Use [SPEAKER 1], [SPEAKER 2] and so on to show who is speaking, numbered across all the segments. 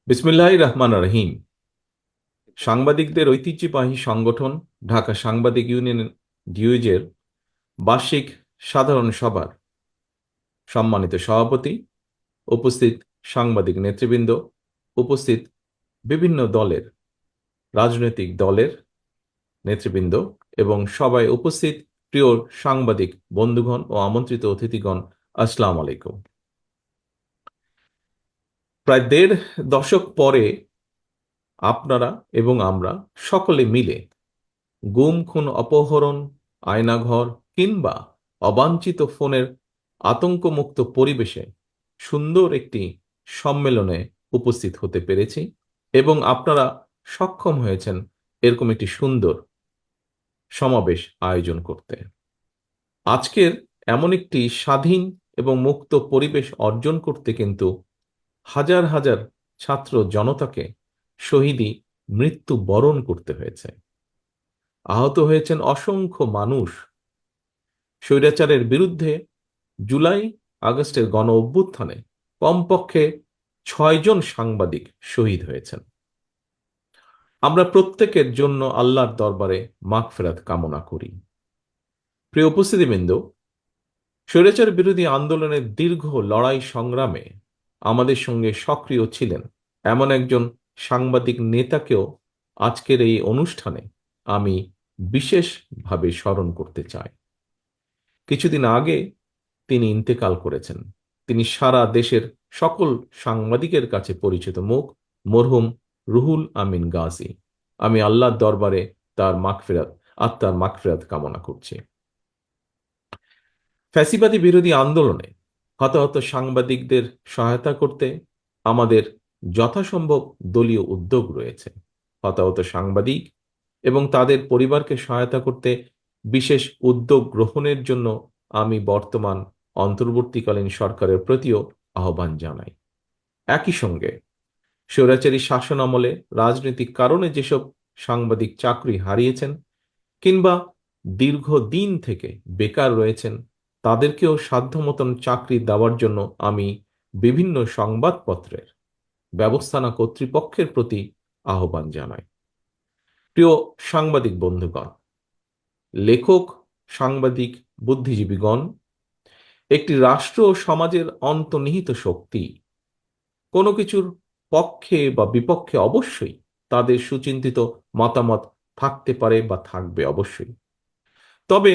[SPEAKER 1] বিসমিল্লাহির রহমান রহিম। সাংবাদিকদের ঐতিহ্যবাহী সংগঠন ঢাকা সাংবাদিক ইউনিয়ন ডিউজের বার্ষিক সাধারণ সভার সম্মানিত সভাপতি, উপস্থিত সাংবাদিক নেতৃবৃন্দ, উপস্থিত বিভিন্ন রাজনৈতিক দলের নেতৃবৃন্দ এবং সবাই উপস্থিত প্রিয় সাংবাদিক বন্ধুগণ ও আমন্ত্রিত অতিথিগণ, আসসালামু আলাইকুম। প্রায় দেড় দশক পরে আপনারা এবং আমরা সকলে মিলে গুম খুন অপহরণ, আয়নাঘর কিংবা অবাঞ্ছিত ফোনের আতঙ্কমুক্ত পরিবেশে সুন্দর একটি সম্মেলনে উপস্থিত হতে পেরেছি এবং আপনারা সক্ষম হয়েছেন এরকম একটি সুন্দর সমাবেশ আয়োজন করতে। আজকের এমন একটি স্বাধীন এবং মুক্ত পরিবেশ অর্জন করতে কিন্তু হাজার হাজার ছাত্র জনতাকে শহীদি মৃত্যু বরণ করতে হয়েছে। আহত হয়েছেন অসংখ্য মানুষ। স্বৈরাচারের বিরুদ্ধে জুলাই আগস্টের গণ অভ্যুত্থানে কমপক্ষে 6 জন সাংবাদিক শহীদ হয়েছেন। আমরা প্রত্যেকের জন্য আল্লাহর দরবারে মাগফিরাত কামনা করি। প্রিয় উপস্থিতিবৃন্দ, স্বৈরাচার বিরোধী আন্দোলনের দীর্ঘ লড়াই সংগ্রামে আমাদের সঙ্গে সক্রিয় ছিলেন এমন একজন সাংবাদিক নেতাকেও আজকের এই অনুষ্ঠানে আমি বিশেষভাবে স্মরণ করতে চাই। কিছুদিন আগে তিনি ইন্তেকাল করেছেন। তিনি সারা দেশের সকল সাংবাদিকের কাছে পরিচিত মুখ, মরহুম রুহুল আমিন গাজী। আমি আল্লাহর দরবারে আত্মার মাগফিরাত কামনা করছি। ফ্যাসিবাদী বিরোধী আন্দোলনে হতাহত সাংবাদিকদের সহায়তা করতে আমাদের যথাসম্ভব দলীয় উদ্যোগ রয়েছে। হতাহত সাংবাদিক এবং তাদের পরিবারকে সহায়তা করতে বিশেষ উদ্যোগ গ্রহণের জন্য আমি বর্তমান অন্তর্বর্তীকালীন সরকারের প্রতিও আহ্বান জানাই। একই সঙ্গে স্বৈরাচারী শাসন আমলে রাজনৈতিক কারণে যেসব সাংবাদিক চাকরি হারিয়েছেন কিংবা দীর্ঘদিন থেকে বেকার রয়েছেন, তাদেরকেও সাধ্যমতন চাকরি দেওয়ার জন্য আমি বিভিন্ন সংবাদপত্রের ব্যবস্থাপনা কর্তৃপক্ষের প্রতি আহ্বান জানাই। প্রিয় সাংবাদিক বন্ধুগণ, লেখক, সাংবাদিক, বুদ্ধিজীবীগণ একটি রাষ্ট্র ও সমাজের অন্তর্নিহিত শক্তি। কোনো কিছুর পক্ষে বা বিপক্ষে অবশ্যই তাদের সুচিন্তিত মতামত থাকতে পারে বা থাকবে অবশ্যই। তবে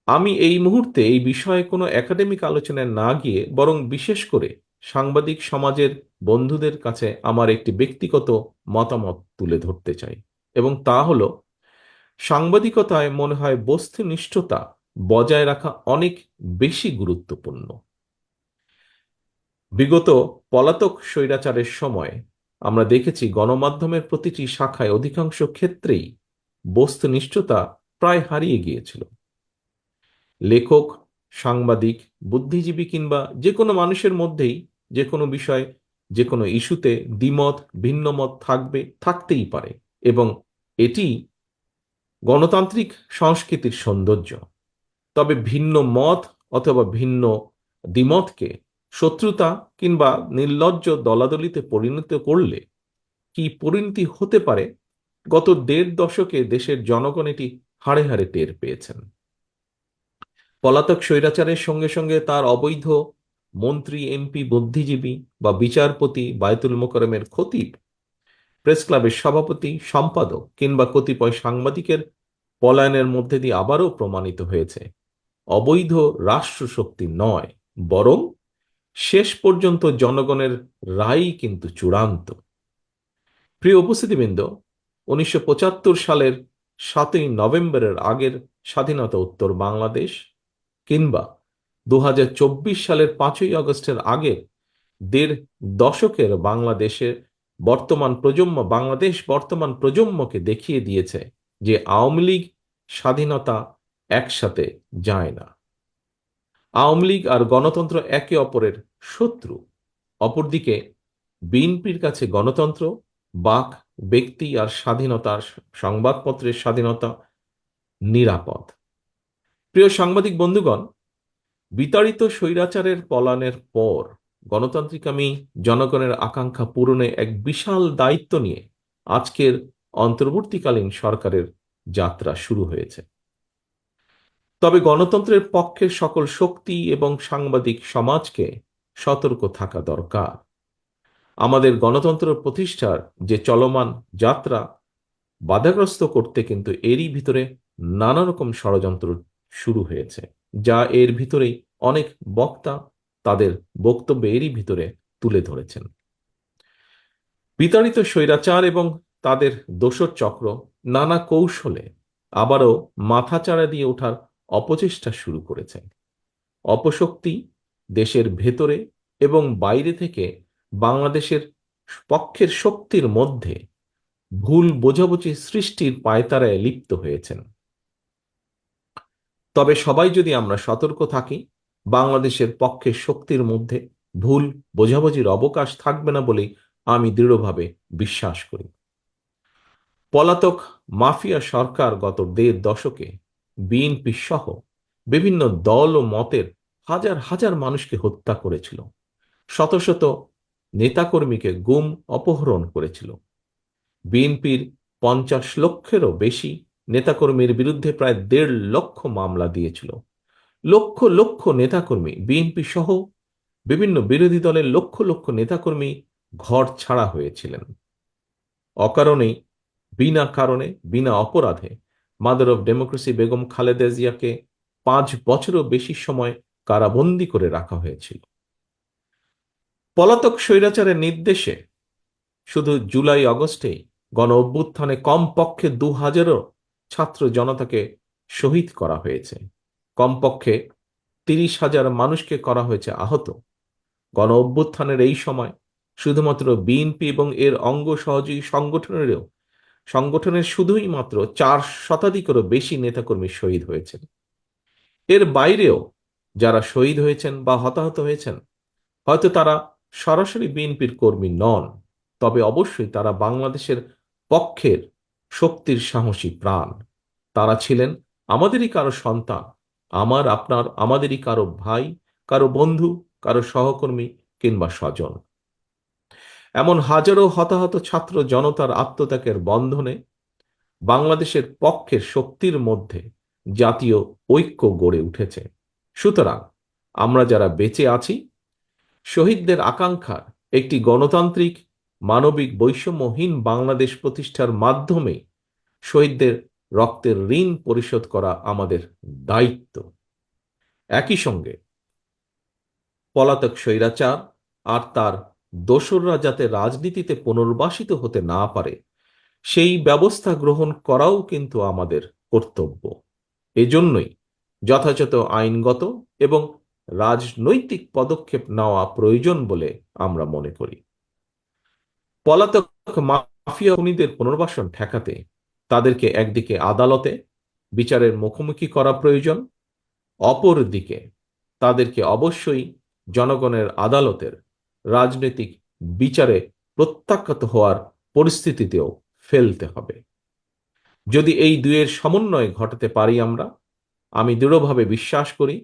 [SPEAKER 1] আমি এই মুহূর্তে এই বিষয়ে কোনো একাডেমিক আলোচনায় না গিয়ে বরং বিশেষ করে সাংবাদিক সমাজের বন্ধুদের কাছে আমার একটি ব্যক্তিগত মতামত তুলে ধরতে চাই, এবং তা হলো, সাংবাদিকতায় মনে হয় বস্তুনিষ্ঠতা বজায় রাখা অনেক বেশি গুরুত্বপূর্ণ। বিগত পলাতক স্বৈরাচারের সময় আমরা দেখেছি গণমাধ্যমের প্রতিটি শাখায় অধিকাংশ ক্ষেত্রেই বস্তুনিষ্ঠতা প্রায় হারিয়ে গিয়েছিল। লেখক, সাংবাদিক, বুদ্ধিজীবী কিংবা যে কোনো মানুষের মধ্যেই যে কোনো বিষয়, যে কোনো ইস্যুতে দ্বিমত, ভিন্নমত থাকতেই পারে, এবং এটি গণতান্ত্রিক সংস্কৃতির সৌন্দর্য। তবে ভিন্ন মত অথবা ভিন্ন দ্বিমতকে শত্রুতা কিংবা নির্লজ্জ দলাদলিতে পরিণত করলে কি পরিণতি হতে পারে, গত দেড় দশকে দেশের জনগণ এটি হাড়ে হাড়ে টের পেয়েছেন। পলাতক স্বৈরাচারের সঙ্গে সঙ্গে তার অবৈধ মন্ত্রী, এমপি, বুদ্ধিজীবী বা বিচারপতি, বায়তুল মোকাররমের খতিব, প্রেস ক্লাবের সভাপতি, সম্পাদক কিংবা কতিপয় সাংবাদিকের পলায়নের মধ্যে দিয়ে আবারও প্রমাণিত হয়েছে অবৈধ রাষ্ট্রশক্তি নয়, বরং শেষ পর্যন্ত জনগণের রায়ই কিন্তু চূড়ান্ত। প্রিয় উপস্থিতিবৃন্দ, 1975 সালের 7ই নভেম্বরের আগের স্বাধীনতা উত্তর বাংলাদেশ কিংবা 2024 সালের 5ই আগস্টের আগের দেড় দশকের বাংলাদেশ বর্তমান প্রজন্মকে দেখিয়ে দিয়েছে যে আওয়ামী লীগ স্বাধীনতা একসাথে যায় না। আওয়ামী লীগ আর গণতন্ত্র একে অপরের শত্রু। অপরদিকে বিএনপির কাছে গণতন্ত্র, বাক, ব্যক্তি আর স্বাধীনতার, সংবাদপত্রের স্বাধীনতা নিরাপদ। প্রিয় সাংবাদিক বন্ধুগণ, বিতাড়িত স্বৈরাচারের পলায়নের পর গণতান্ত্রিক জনগণের আকাঙ্ক্ষা পূরণে এক বিশাল দায়িত্ব নিয়ে আজকের অন্তর্বর্তীকালীন সরকারের যাত্রা শুরু হয়েছে। তবে গণতন্ত্রের পক্ষের সকল শক্তি এবং সাংবাদিক সমাজকে সতর্ক থাকা দরকার। আমাদের গণতন্ত্র প্রতিষ্ঠার যে চলমান যাত্রা বাধাগ্রস্ত করতে কিন্তু এরই ভিতরে নানা রকম ষড়যন্ত্র শুরু হয়েছে, যা এর ভিতরেই অনেক বক্তা তাদের বক্তব্য এরই ভিতরে তুলে ধরেছেন। বিতাড়িত স্বৈরাচার এবং তাদের দোসর চক্র নানা কৌশলে আবারও মাথাচাড়া দিয়ে ওঠার অপচেষ্টা শুরু করেছে। অপশক্তি দেশের ভেতরে এবং বাইরে থেকে বাংলাদেশের পক্ষের শক্তির মধ্যে ভুল বোঝাবুঝি সৃষ্টির পায়তারায় লিপ্ত হয়েছেন। তবে সবাই যদি আমরা সতর্ক থাকি, বাংলাদেশের পক্ষের শক্তির মধ্যে ভুল বোঝাবুঝির অবকাশ থাকবে না বলেই আমি দৃঢ়ভাবে বিশ্বাস করি। পলাতক মাফিয়া সরকার গত ১.৫ দশকে বিএনপি সহ বিভিন্ন দল ও মতের হাজার হাজার মানুষকে হত্যা করেছিল, শত শত নেতাকর্মীকে গুম অপহরণ করেছিল। বিএনপির ৫০ লক্ষেরও বেশি নেতাকর্মীর বিরুদ্ধে প্রায় ১.৫ লক্ষ মামলা দিয়েছিল। লক্ষ লক্ষ নেতাকর্মী, বিএনপি সহ বিভিন্ন বিরোধী দলের লক্ষ লক্ষ নেতাকর্মী ঘর ছাড়া হয়েছিলেন। অকারণেই, বিনা কারণে, বিনা অপরাধে mother of democracy Begum Khaleda জিয়াকে ৫ বছরও বেশি সময় কারাবন্দী করে রাখা হয়েছিল। পলাতক স্বৈরাচারের নির্দেশে শুধু জুলাই আগস্টে গণ অভ্যুত্থানে কমপক্ষে ২,০০০ ছাত্র জনতাকে শহীদ করা হয়েছে। কমপক্ষে ৩০,০০০ মানুষকে করা হয়েছে আহত। গণ অভ্যুত্থানের এই সময় শুধুমাত্র বিএনপি এবং এর অঙ্গ সহযোগী সংগঠনের শুধুই মাত্র ৪ শতাধিকেরও বেশি নেতাকর্মী শহীদ হয়েছেন। এর বাইরেও যারা শহীদ হয়েছেন বা হতাহত হয়েছেন, হয়তো তারা সরাসরি বিএনপির কর্মী নন, তবে অবশ্যই তারা বাংলাদেশের পক্ষের শক্তির সাহসী প্রাণ। তারা ছিলেন আমাদেরই কারো সন্তান, আমার, আপনার, আমাদেরই কারো ভাই, কারো বন্ধু, কারো সহকর্মী কিংবা স্বজন। এমন হাজারো হতাহত ছাত্র জনতার আত্মত্যাগের বন্ধনে বাংলাদেশের পক্ষের শক্তির মধ্যে জাতীয় ঐক্য গড়ে উঠেছে। সুতরাং আমরা যারা বেঁচে আছি, শহীদদের আকাঙ্ক্ষার একটি গণতান্ত্রিক, মানবিক, বৈষম্যহীন বাংলাদেশ প্রতিষ্ঠার মাধ্যমে শহীদদের রক্তের ঋণ পরিশোধ করা আমাদের দায়িত্ব। একই সঙ্গে পলাতক স্বৈরাচার আর তার দোসররা যাতে রাজনীতিতে পুনর্বাসিত হতে না পারে, সেই ব্যবস্থা গ্রহণ করাও কিন্তু আমাদের কর্তব্য। এজন্যই যথাযথ আইনগত এবং রাজনৈতিক পদক্ষেপ নেওয়া প্রয়োজন বলে আমরা মনে করি। পলাতক মাফিয়া খুনিদের পুনর্বাসন ঠেকাতে তাদেরকে একদিকে আদালতে বিচারের মুখোমুখি করা প্রয়োজন, অপরদিকে তাদেরকে অবশ্যই জনগণের আদালতের রাজনৈতিক বিচারে প্রত্যাখ্যাত হওয়ার পরিস্থিতিতেও ফেলতে হবে। যদি এই দুয়ের সমন্বয় ঘটাতে পারি আমি দৃঢ়ভাবে বিশ্বাস করি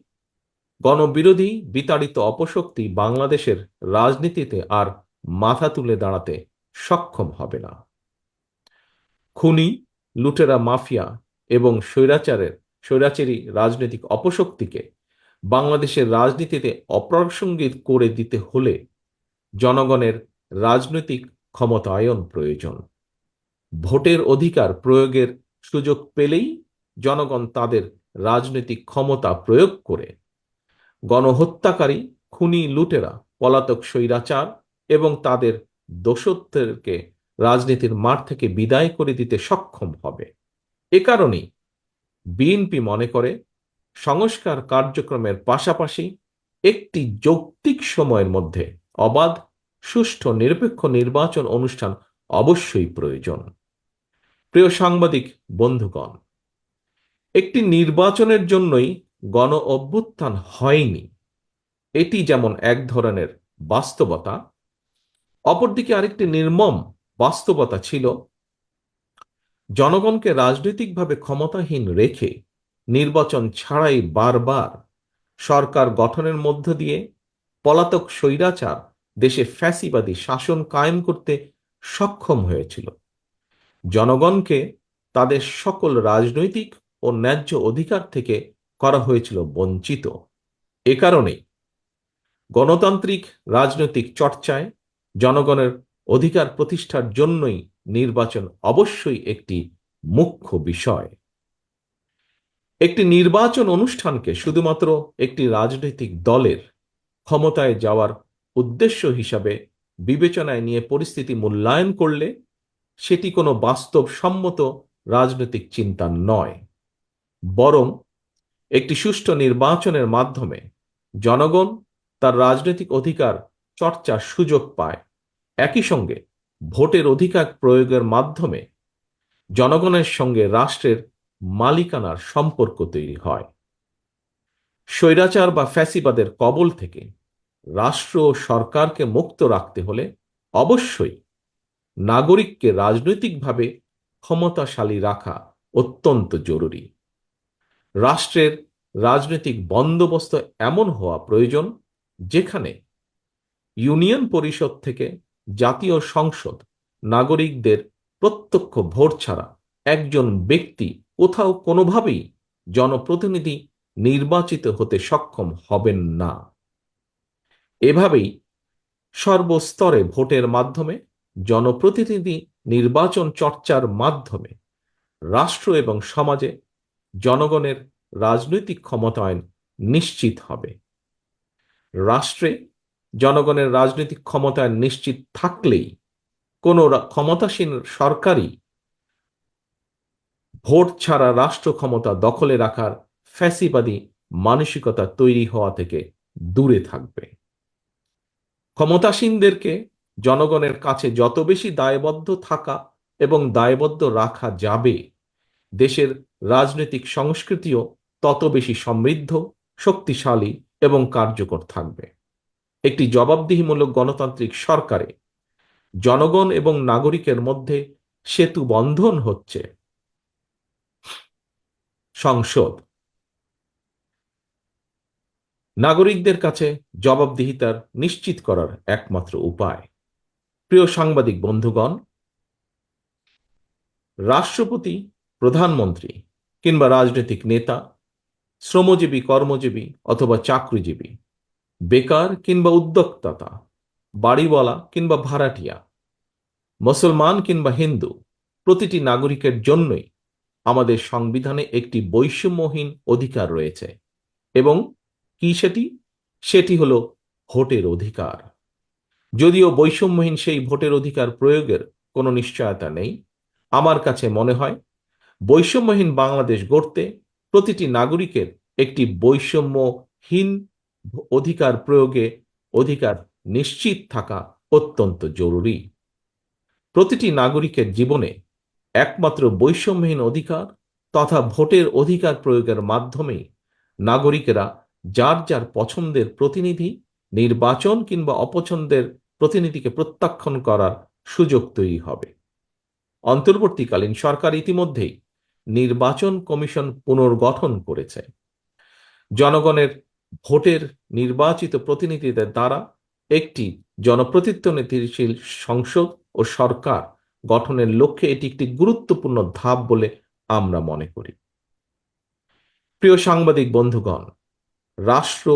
[SPEAKER 1] গণবিরোধী বিতাড়িত অপশক্তি বাংলাদেশের রাজনীতিতে আর মাথা তুলে দাঁড়াতে সক্ষম হবে না। খুনি, লুটেরা মাফিয়া এবং স্বৈরাচারী রাজনৈতিক অপশক্তিকে বাংলাদেশের রাজনীতিতে অপ্রাসঙ্গিক করে দিতে হলে জনগণের রাজনৈতিক ক্ষমতায়ন প্রয়োজন। ভোটের অধিকার প্রয়োগের সুযোগ পেলেই জনগণ তাদের রাজনৈতিক ক্ষমতা প্রয়োগ করে গণহত্যাকারী, খুনি, লুটেরা, পলাতক স্বৈরাচার এবং তাদের দোসরদেরকে রাজনীতির মাঠ থেকে বিদায় করে দিতে সক্ষম হবে। এ কারণেই বিএনপি মনে করে সংস্কার কার্যক্রমের পাশাপাশি একটি যৌক্তিক সময়ের মধ্যে অবাধ, সুষ্ঠু, নিরপেক্ষ নির্বাচন অনুষ্ঠান অবশ্যই প্রয়োজন। প্রিয় সাংবাদিক বন্ধুগণ, একটি নির্বাচনের জন্যই গণ অভ্যুত্থান হয়নি, এটি যেমন এক ধরনের বাস্তবতা, অপরদিকে আরেকটি নির্মম বাস্তবতা ছিল জনগণকে রাজনৈতিকভাবে ক্ষমতাহীন রেখে নির্বাচন ছাড়াই বারবার সরকার গঠনের মধ্য দিয়ে পলাতক স্বৈরাচার দেশে ফ্যাসিবাদী শাসন কায়েম করতে সক্ষম হয়েছিল। জনগণকে তাদের সকল রাজনৈতিক ও ন্যায্য অধিকার থেকে করা হয়েছিল বঞ্চিত। এ কারণেই গণতান্ত্রিক রাজনৈতিক চর্চায় জনগণের অধিকার প্রতিষ্ঠার জন্যই নির্বাচন অবশ্যই একটি মুখ্য বিষয়। একটি নির্বাচন অনুষ্ঠানকে শুধুমাত্র একটি রাজনৈতিক দলের ক্ষমতায় যাওয়ার উদ্দেশ্য হিসাবে বিবেচনায় নিয়ে পরিস্থিতি মূল্যায়ন করলে সেটি কোনো বাস্তবসম্মত রাজনৈতিক চিন্তা নয়, বরং একটি সুষ্ঠু নির্বাচনের মাধ্যমে জনগণ তার রাজনৈতিক অধিকার চর্চার সুযোগ পায়। একই সঙ্গে ভোটের অধিকার প্রয়োগের মাধ্যমে জনগণের সঙ্গে রাষ্ট্রের মালিকানার সম্পর্ক তৈরি হয়। স্বৈরাচার বা ফ্যাসিবাদের কবল থেকে রাষ্ট্র ও সরকারকে মুক্ত রাখতে হলে অবশ্যই নাগরিককে রাজনৈতিকভাবে ক্ষমতাশালী রাখা অত্যন্ত জরুরি। রাষ্ট্রের রাজনৈতিক বন্দোবস্ত এমন হওয়া প্রয়োজন যেখানে ইউনিয়ন পরিষদ থেকে জাতীয় সংসদ নাগরিকদের প্রত্যক্ষ ভোট ছাড়া একজন ব্যক্তি কোথাও কোনোভাবেই জনপ্রতিনিধি নির্বাচিত হতে সক্ষম হবেন না। এভাবেই সর্বস্তরে ভোটের মাধ্যমে জনপ্রতিনিধি নির্বাচন চর্চার মাধ্যমে রাষ্ট্র এবং সমাজে জনগণের রাজনৈতিক ক্ষমতায়ন নিশ্চিত হবে। রাষ্ট্রে জনগণের রাজনৈতিক ক্ষমতায়ন নিশ্চিত থাকলেই কোনো ক্ষমতাসীন সরকারই ভোট ছাড়া রাষ্ট্র ক্ষমতা দখলে রাখার ফ্যাসিবাদী মানসিকতা তৈরি হওয়া থেকে দূরে থাকবে। ক্ষমতাসীনদেরকে জনগণের কাছে যত বেশি দায়বদ্ধ থাকা এবং দায়বদ্ধ রাখা যাবে, দেশের রাজনৈতিক সংস্কৃতিও তত বেশি সমৃদ্ধ, শক্তিশালী এবং কার্যকর থাকবে। একটি জবাবদিহিমূলক গণতান্ত্রিক সরকারে জনগণ এবং নাগরিকের মধ্যে সেতু বন্ধন হচ্ছে সংসদ। নাগরিকদের কাছে জবাবদিহিতার নিশ্চিত করার একমাত্র উপায়। প্রিয় সাংবাদিক বন্ধুগণ, রাষ্ট্রপতি, প্রধানমন্ত্রী কিংবা রাজনৈতিক নেতা, শ্রমজীবী, কর্মজীবী অথবা চাকরিজীবী, বেকার কিংবা উদ্যোক্তা, বাড়িওয়ালা কিংবা ভাড়াটিয়া, মুসলমান কিংবা হিন্দু, প্রতিটি নাগরিকের জন্যই আমাদের সংবিধানে একটি বৈষম্যহীন অধিকার রয়েছে। এবং কি সেটি হলো ভোটের অধিকার। যদিও বৈষম্যহীন সেই ভোটের অধিকার প্রয়োগের কোনো নিশ্চয়তা নেই, আমার কাছে মনে হয় বৈষম্যহীন বাংলাদেশ গড়তে প্রতিটি নাগরিকের একটি বৈষম্যহীন অধিকার প্রয়োগে অধিকার নিশ্চিত থাকা অত্যন্ত জরুরি। প্রতিটি নাগরিকের জীবনে একমাত্র বৈষম্যহীন অধিকার তথা ভোটের অধিকার প্রয়োগের মাধ্যমেই নাগরিকেরা যার যার পছন্দের প্রতিনিধি নির্বাচন কিংবা অপছন্দের প্রতিনিধিকে প্রত্যাখ্যান করার সুযোগ তৈরি হবে। অন্তর্বর্তীকালীন সরকার ইতিমধ্যেই নির্বাচন কমিশন পুনর্গঠন করেছে। জনগণের ভোটের নির্বাচিত প্রতিনিধিদের দ্বারা একটি জনপ্রতিনিধিশীল সংসদ ও সরকার গঠনের লক্ষ্যে এটি একটি গুরুত্বপূর্ণ ধাপ বলে আমরা মনে করি। প্রিয় সাংবাদিক বন্ধুগণ, রাষ্ট্র,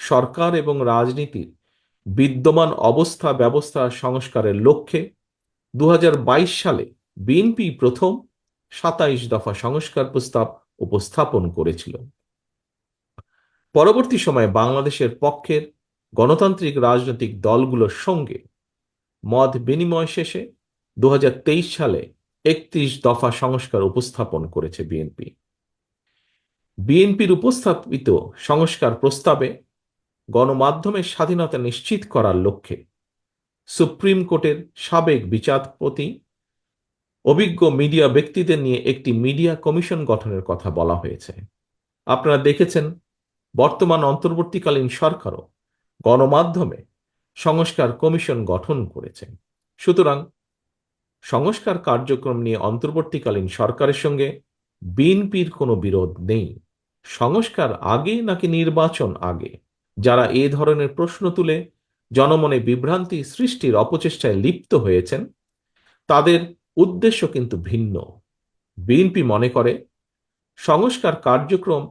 [SPEAKER 1] সরকার এবং রাজনীতির বিদ্যমান অবস্থা ব্যবস্থা সংস্কারের লক্ষ্যে 2022 সালে বিএনপি প্রথম 27 দফা সংস্কার প্রস্তাব উপস্থাপন করেছিল। পরবর্তী সময়ে বাংলাদেশের পক্ষের গণতান্ত্রিক রাজনৈতিক দলগুলোর সঙ্গে মত বিনিময় শেষে 2023 সালে 31 দফা সংস্কার উপস্থাপন করেছে বিএনপি। বিএনপির উপস্থাপিত সংস্কার প্রস্তাবে গণমাধ্যমের স্বাধীনতা নিশ্চিত করার লক্ষ্যে সুপ্রিম কোর্টের সাবেক বিচারপতি, অভিজ্ঞ মিডিয়া ব্যক্তিদের নিয়ে একটি মিডিয়া কমিশন গঠনের কথা বলা হয়েছে। আপনারা দেখেছেন বর্তমান অন্তর্বর্তীকালীন সরকারও গণমাধ্যমে সংস্কার কমিশন গঠন করেছে। সুতরাং সংস্কার কার্যক্রম নিয়ে অন্তর্বর্তীকালীন সরকারের সঙ্গে বিএনপির কোনো বিরোধ নেই। সংস্কার আগে নাকি নির্বাচন আগে, যারা এ ধরনের প্রশ্ন তুলে জনমনে বিভ্রান্তি সৃষ্টির অপচেষ্টায় লিপ্ত হয়েছেন, তাদের উদ্দেশ্য কিন্তু ভিন্ন। বিএনপি মনে করে সংস্কার কার্যক্রম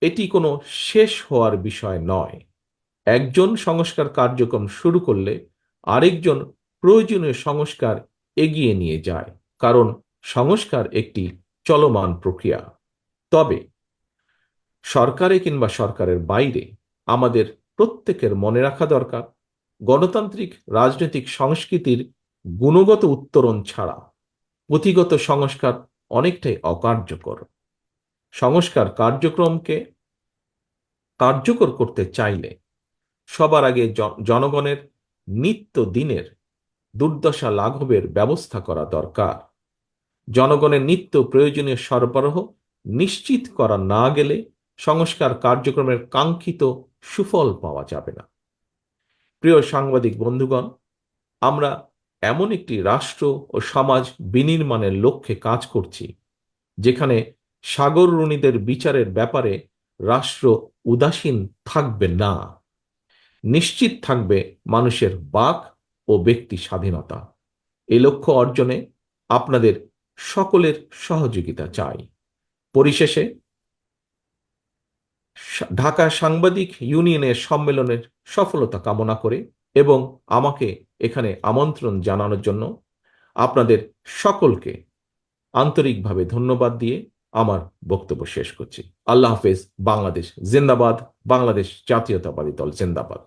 [SPEAKER 1] এটি কোনো শেষ হওয়ার বিষয় নয়। একজন সংস্কার কার্যক্রম শুরু করলে আরেকজন প্রয়োজনীয় সংস্কার এগিয়ে নিয়ে যায়, কারণ সংস্কার একটি চলমান প্রক্রিয়া। তবে সরকারে কিংবা সরকারের বাইরে আমাদের প্রত্যেকের মনে রাখা দরকার, গণতান্ত্রিক রাজনৈতিক সংস্কৃতির গুণগত উত্তরণ ছাড়া পুঁথিগত সংস্কার অনেকটাই অকার্যকর। সংস্কার কার্যক্রমকে কার্যকর করতে চাইলে সবার আগে জনগণের নিত্য দিনের দুর্দশা লাঘবের ব্যবস্থা করা দরকার। জনগণের নিত্য প্রয়োজনীয় সরবরাহ নিশ্চিত করা না গেলে সংস্কার কার্যক্রমের কাঙ্ক্ষিত সুফল পাওয়া যাবে না। প্রিয় সাংবাদিক বন্ধুগণ, আমরা এমন একটি রাষ্ট্র ও সমাজ বিনির্মাণের লক্ষ্যে কাজ করছি যেখানে সাগররুণীদের বিচারের ব্যাপারে রাষ্ট্র উদাসীন থাকবে না। নিশ্চিত থাকবে মানুষের বাক ও ব্যক্তি স্বাধীনতা। এই লক্ষ্য অর্জনে আপনাদের সকলের সহযোগিতা চাই। পরিশেষে ঢাকা সাংবাদিক ইউনিয়নের সম্মেলনের সফলতা কামনা করে এবং আমাকে এখানে আমন্ত্রণ জানানোর জন্য আপনাদের সকলকে আন্তরিকভাবে ধন্যবাদ দিয়ে আমার বক্তব্য শেষ করছি। আল্লাহ হাফেজ। বাংলাদেশ জিন্দাবাদ। বাংলাদেশ জাতীয়তাবাদী দল জিন্দাবাদ।